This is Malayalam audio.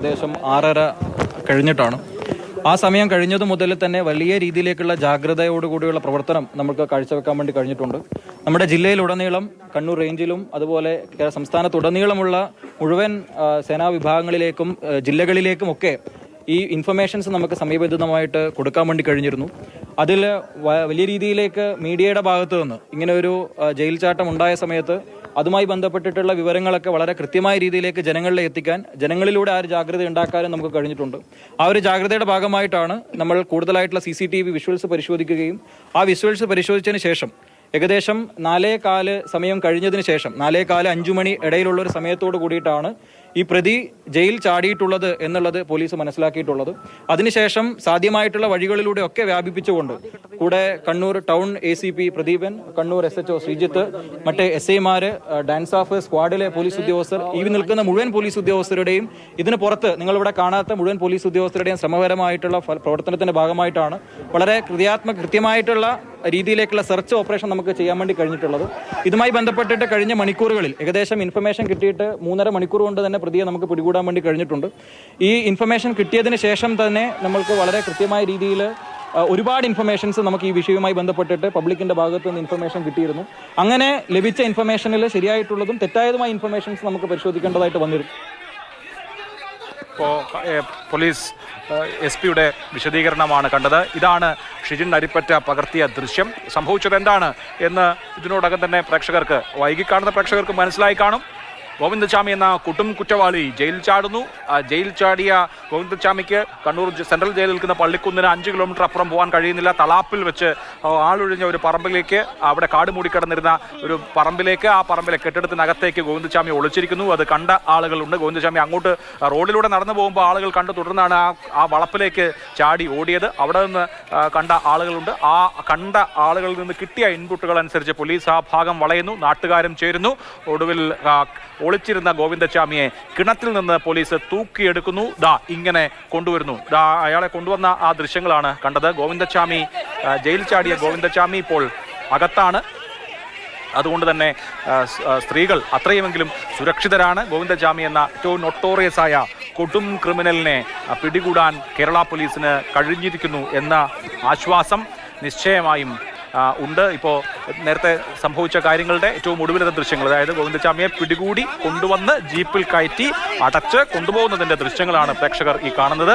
ഏകദേശം 6:30 കഴിഞ്ഞിട്ടാണ്. ആ സമയം കഴിഞ്ഞതു മുതൽ തന്നെ വലിയ രീതിയിലേക്കുള്ള ജാഗ്രതയോടുകൂടിയുള്ള പ്രവർത്തനം നമുക്ക് കാഴ്ചവെക്കാൻ വേണ്ടി കഴിഞ്ഞിട്ടുണ്ട്. നമ്മുടെ ജില്ലയിലുടനീളം, കണ്ണൂർ റേഞ്ചിലും അതുപോലെ സംസ്ഥാനത്തുടനീളമുള്ള മുഴുവൻ സേനാ വിഭാഗങ്ങളിലേക്കും ജില്ലകളിലേക്കുമൊക്കെ ഈ ഇൻഫർമേഷൻസ് നമുക്ക് സമയബന്ധിതമായിട്ട് കൊടുക്കാൻ വേണ്ടി കഴിഞ്ഞിരുന്നു. അതിൽ വലിയ രീതിയിലേക്ക് മീഡിയയുടെ ഭാഗത്തു നിന്ന് ഇങ്ങനെ ഒരു ജയിൽ ചാട്ടം ഉണ്ടായ സമയത്ത് അതുമായി ബന്ധപ്പെട്ടിട്ടുള്ള വിവരങ്ങളൊക്കെ വളരെ കൃത്യമായ രീതിയിലേക്ക് ജനങ്ങളിലെ എത്തിക്കാൻ, ജനങ്ങളിലൂടെ ആ ഒരു ജാഗ്രത ഉണ്ടാക്കാനും നമുക്ക് കഴിഞ്ഞിട്ടുണ്ട്. ആ ഒരു ജാഗ്രതയുടെ ഭാഗമായിട്ടാണ് നമ്മൾ കൂടുതലായിട്ടുള്ള CCTV വിഷ്വൽസ് പരിശോധിക്കുകയും ആ വിഷ്വൽസ് പരിശോധിച്ചതിന് ശേഷം ഏകദേശം 4:15 സമയം കഴിഞ്ഞതിന് ശേഷം 4:15-5 മണി ഇടയിലുള്ള ഒരു സമയത്തോട് കൂടിയിട്ടാണ് ഈ പ്രതി ജയിൽ ചാടിയിട്ടുള്ളത് എന്നുള്ളത് പോലീസ് മനസ്സിലാക്കിയിട്ടുള്ളത്. അതിനുശേഷം സാധ്യമായിട്ടുള്ള വഴികളിലൂടെ ഒക്കെ വ്യാപിപ്പിച്ചുകൊണ്ട് കൂടെ Kannur town ACP Pradeepan, Kannur SHO Sreejith, മറ്റേ SIമാര്, ഡാൻസ് ഓഫ് സ്ക്വാഡിലെ പോലീസ് ഉദ്യോഗസ്ഥർ, ഈ നിൽക്കുന്ന മുഴുവൻ പോലീസ് ഉദ്യോഗസ്ഥരുടെയും ഇതിന് പുറത്ത് നിങ്ങളിവിടെ കാണാത്ത മുഴുവൻ പോലീസ് ഉദ്യോഗസ്ഥരുടെയും ശ്രമകരമായിട്ടുള്ള പ്രവർത്തനത്തിന്റെ ഭാഗമായിട്ടാണ് വളരെ കൃത്യമായിട്ടുള്ള രീതിയിലേക്കുള്ള സെർച്ച് ഓപ്പറേഷൻ നമുക്ക് ചെയ്യാൻ വേണ്ടി കഴിഞ്ഞിട്ടുള്ളത്. ഇതുമായി ബന്ധപ്പെട്ടിട്ട് കഴിഞ്ഞ മണിക്കൂറുകളിൽ ഏകദേശം ഇൻഫർമേഷൻ കിട്ടിയിട്ട് 3.5 മണിക്കൂർ കൊണ്ട് തന്നെ പ്രതിയെ നമുക്ക് പിടികൂടാൻ വേണ്ടി കഴിഞ്ഞിട്ടുണ്ട്. ഈ ഇൻഫർമേഷൻ കിട്ടിയതിന് ശേഷം തന്നെ നമ്മൾക്ക് വളരെ കൃത്യമായ രീതിയിൽ ഒരുപാട് ഇൻഫർമേഷൻസ് നമുക്ക് ഈ വിഷയവുമായി ബന്ധപ്പെട്ടിട്ട് പബ്ലിക്കിന്റെ ഭാഗത്ത് നിന്ന് ഇൻഫർമേഷൻ കിട്ടിയിരുന്നു. അങ്ങനെ ലഭിച്ച ഇൻഫർമേഷനിൽ ശരിയായിട്ടുള്ളതും തെറ്റായതുമായ ഇൻഫർമേഷൻസ് നമുക്ക് പരിശോധിക്കേണ്ടതായിട്ട് വന്നിരുന്നു. ഇപ്പോൾ പോലീസ് SP-യുടെ വിശദീകരണമാണ് കണ്ടത്. ഇതാണ് ഷിജിൻ അരിപ്പറ്റ പകർത്തിയ ദൃശ്യം. സംഭവിച്ചത് എന്താണ് എന്ന് ഇതിനോടകം തന്നെ പ്രേക്ഷകർക്ക്, വൈകിക്കാണുന്ന പ്രേക്ഷകർക്ക് മനസ്സിലായി കാണും. ഗോവിന്ദച്ചാമി എന്ന കുട്ടും കുറ്റവാളി ജയിൽ ചാടുന്നു. ജയിൽ ചാടിയ ഗോവിന്ദച്ചാമിക്ക് കണ്ണൂർ സെൻട്രൽ ജയിലിൽ നിൽക്കുന്ന പള്ളിക്കുന്നിന് 5 കിലോമീറ്റർ അപ്പുറം പോകാൻ കഴിയുന്നില്ല. തളാപ്പിൽ വെച്ച് ആളൊഴിഞ്ഞ ഒരു പറമ്പിലേക്ക്, അവിടെ കാട് മൂടിക്കിടന്നിരുന്ന ഒരു പറമ്പിലേക്ക്, ആ പറമ്പിലെ കെട്ടിടത്തിനകത്തേക്ക് ഗോവിന്ദച്ചാമി ഒളിച്ചിരിക്കുന്നു. അത് കണ്ട ആളുകളുണ്ട്. ഗോവിന്ദച്ചാമി അങ്ങോട്ട് റോഡിലൂടെ നടന്നു പോകുമ്പോൾ ആളുകൾ കണ്ടു തുടർന്നാണ് ആ വളപ്പിലേക്ക് ചാടി ഓടിയത്. അവിടെ നിന്ന് കണ്ട ആളുകളുണ്ട്. ആ കണ്ട ആളുകളിൽ നിന്ന് കിട്ടിയ ഇൻപുട്ടുകൾ അനുസരിച്ച് പോലീസ് ആ ഭാഗം വളയുന്നു. നാട്ടുകാരും ചേരുന്നു. ഒടുവിൽ ഒളിച്ചിരുന്ന ഗോവിന്ദച്ചാമിയെ കിണറ്റിൽ നിന്ന് പോലീസ് തൂക്കിയെടുക്കുന്നു. ഇങ്ങനെ കൊണ്ടുവരുന്നു. അയാളെ കൊണ്ടുവന്ന ആ ദൃശ്യങ്ങളാണ് കണ്ടത്. ഗോവിന്ദച്ചാമി, ജയിൽ ചാടിയ ഗോവിന്ദച്ചാമി ഇപ്പോൾ അകത്താണ്. അതുകൊണ്ട് തന്നെ സ്ത്രീകൾ അത്രയുമെങ്കിലും സുരക്ഷിതരാണ്. ഗോവിന്ദച്ചാമി എന്ന ഏറ്റവും നൊട്ടോറിയസ് ആയ കൊടും ക്രിമിനലിനെ പിടികൂടാൻ കേരള പോലീസിന് കഴിഞ്ഞിരിക്കുന്നു എന്ന ആശ്വാസം നിശ്ചയമായും ഉണ്ട്. ഇപ്പോൾ നേരത്തെ സംഭവിച്ച കാര്യങ്ങളുടെ ഏറ്റവും ഒടുവിലത്തെ ദൃശ്യങ്ങൾ, അതായത് ഗോവിന്ദച്ചാമിയെ പിടികൂടി കൊണ്ടുവന്ന് ജീപ്പിൽ കയറ്റി അടച്ച് കൊണ്ടുപോകുന്നതിൻ്റെ ദൃശ്യങ്ങളാണ് പ്രേക്ഷകർ ഈ കാണുന്നത്.